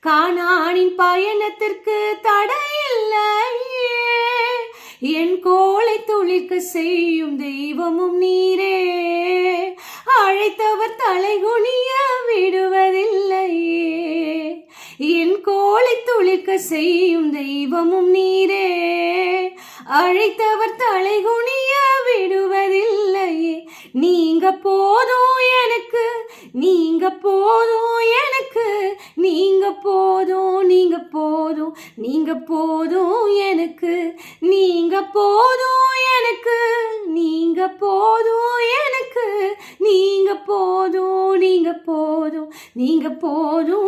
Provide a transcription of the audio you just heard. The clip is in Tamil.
கானானின் பயணத்திற்கு தடையில்லையே, என் கோலை துளிர்க்க செய்யும் தெய்வமும் நீரே. அழைத்தவர் தலைகுனிய விடுவதில்லையே, என் கோலை துளிர்க்க செய்யும் தெய்வமும் நீரே. அழைத்தவர் தலைகுனிய விடுவதில்லையே. நீங்க போதும் எனக்கு, நீங்க போதும் எனக்கு, நீங்க போதும், நீங்க போதும், நீங்க போதும் எனக்கு, நீங்க போதும் எனக்கு, நீங்க போதும் எனக்கு, நீங்க போதும், நீங்க போதும், நீங்க போதும்.